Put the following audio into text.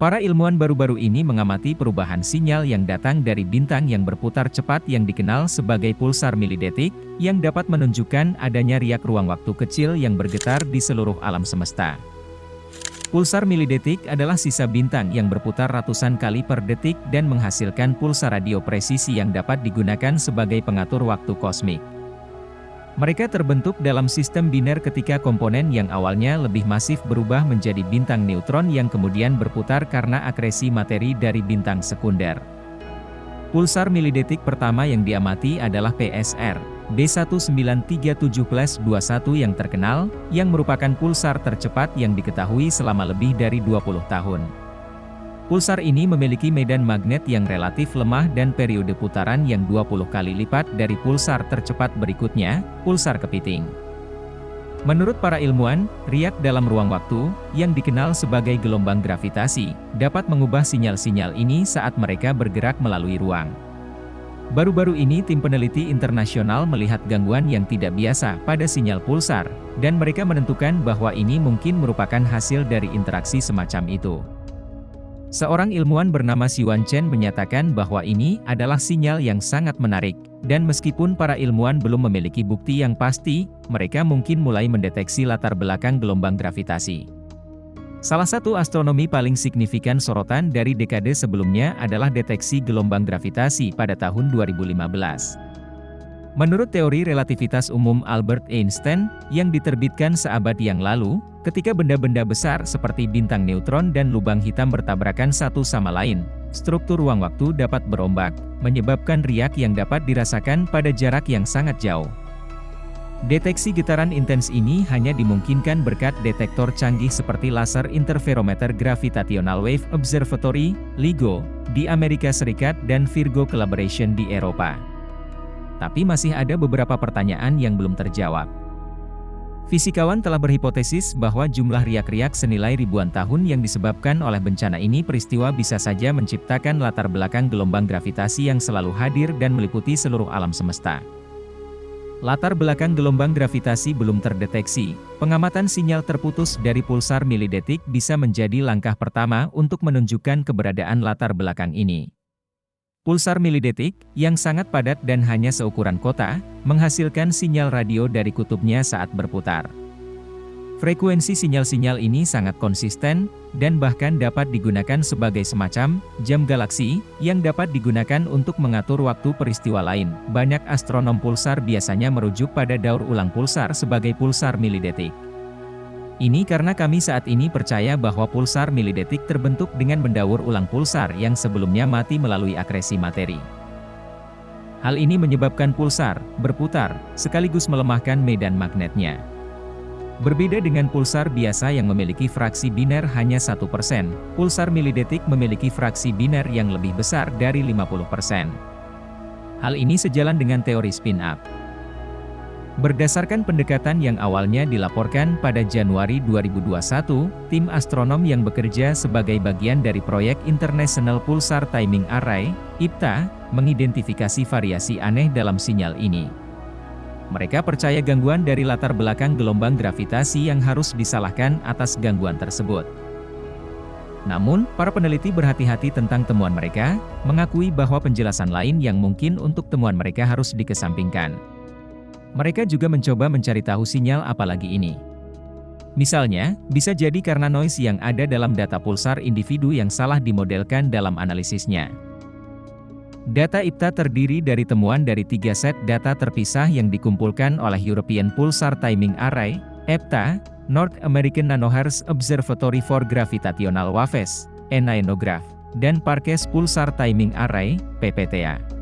Para ilmuwan baru-baru ini mengamati perubahan sinyal yang datang dari bintang yang berputar cepat yang dikenal sebagai pulsar milidetik, yang dapat menunjukkan adanya riak ruang waktu kecil yang bergetar di seluruh alam semesta. Pulsar milidetik adalah sisa bintang yang berputar ratusan kali per detik dan menghasilkan pulsar radio presisi yang dapat digunakan sebagai pengatur waktu kosmik. Mereka terbentuk dalam sistem biner ketika komponen yang awalnya lebih masif berubah menjadi bintang neutron yang kemudian berputar karena akresi materi dari bintang sekunder. Pulsar milidetik pertama yang diamati adalah PSR B1937+21 yang terkenal, yang merupakan pulsar tercepat yang diketahui selama lebih dari 20 tahun. Pulsar ini memiliki medan magnet yang relatif lemah dan periode putaran yang 20 kali lipat dari pulsar tercepat berikutnya, pulsar kepiting. Menurut para ilmuwan, riak dalam ruang waktu, yang dikenal sebagai gelombang gravitasi, dapat mengubah sinyal-sinyal ini saat mereka bergerak melalui ruang. Baru-baru ini tim peneliti internasional melihat gangguan yang tidak biasa pada sinyal pulsar, dan mereka menentukan bahwa ini mungkin merupakan hasil dari interaksi semacam itu. Seorang ilmuwan bernama Xiwan Chen menyatakan bahwa ini adalah sinyal yang sangat menarik, dan meskipun para ilmuwan belum memiliki bukti yang pasti, mereka mungkin mulai mendeteksi latar belakang gelombang gravitasi. Salah satu astronomi paling signifikan sorotan dari dekade sebelumnya adalah deteksi gelombang gravitasi pada tahun 2015. Menurut teori relativitas umum Albert Einstein, yang diterbitkan seabad yang lalu, ketika benda-benda besar seperti bintang neutron dan lubang hitam bertabrakan satu sama lain, struktur ruang waktu dapat berombak, menyebabkan riak yang dapat dirasakan pada jarak yang sangat jauh. Deteksi getaran intens ini hanya dimungkinkan berkat detektor canggih seperti Laser Interferometer Gravitational Wave Observatory, LIGO, di Amerika Serikat dan Virgo Collaboration di Eropa. Tapi masih ada beberapa pertanyaan yang belum terjawab. Fisikawan telah berhipotesis bahwa jumlah riak-riak senilai ribuan tahun yang disebabkan oleh bencana ini peristiwa bisa saja menciptakan latar belakang gelombang gravitasi yang selalu hadir dan meliputi seluruh alam semesta. Latar belakang gelombang gravitasi belum terdeteksi. Pengamatan sinyal terputus dari pulsar milidetik bisa menjadi langkah pertama untuk menunjukkan keberadaan latar belakang ini. Pulsar milidetik, yang sangat padat dan hanya seukuran kota, menghasilkan sinyal radio dari kutubnya saat berputar. Frekuensi sinyal-sinyal ini sangat konsisten, dan bahkan dapat digunakan sebagai semacam jam galaksi, yang dapat digunakan untuk mengatur waktu peristiwa lain. Banyak astronom pulsar biasanya merujuk pada daur ulang pulsar sebagai pulsar milidetik. Ini karena kami saat ini percaya bahwa pulsar milidetik terbentuk dengan mendaur ulang pulsar yang sebelumnya mati melalui akresi materi. Hal ini menyebabkan pulsar berputar, sekaligus melemahkan medan magnetnya. Berbeda dengan pulsar biasa yang memiliki fraksi biner hanya 1%, pulsar milidetik memiliki fraksi biner yang lebih besar dari 50%. Hal ini sejalan dengan teori spin-up. Berdasarkan pendekatan yang awalnya dilaporkan pada Januari 2021, tim astronom yang bekerja sebagai bagian dari proyek International Pulsar Timing Array, IPTA, mengidentifikasi variasi aneh dalam sinyal ini. Mereka percaya gangguan dari latar belakang gelombang gravitasi yang harus disalahkan atas gangguan tersebut. Namun, para peneliti berhati-hati tentang temuan mereka, mengakui bahwa penjelasan lain yang mungkin untuk temuan mereka harus dikesampingkan. Mereka juga mencoba mencari tahu sinyal apalagi ini. Misalnya, bisa jadi karena noise yang ada dalam data pulsar individu yang salah dimodelkan dalam analisisnya. Data IPTA terdiri dari temuan dari 3 set data terpisah yang dikumpulkan oleh European Pulsar Timing Array, EPTA, North American Nanoharsha Observatory for Gravitational Waves, NANOGRAPH, dan Parkes Pulsar Timing Array, PPTA.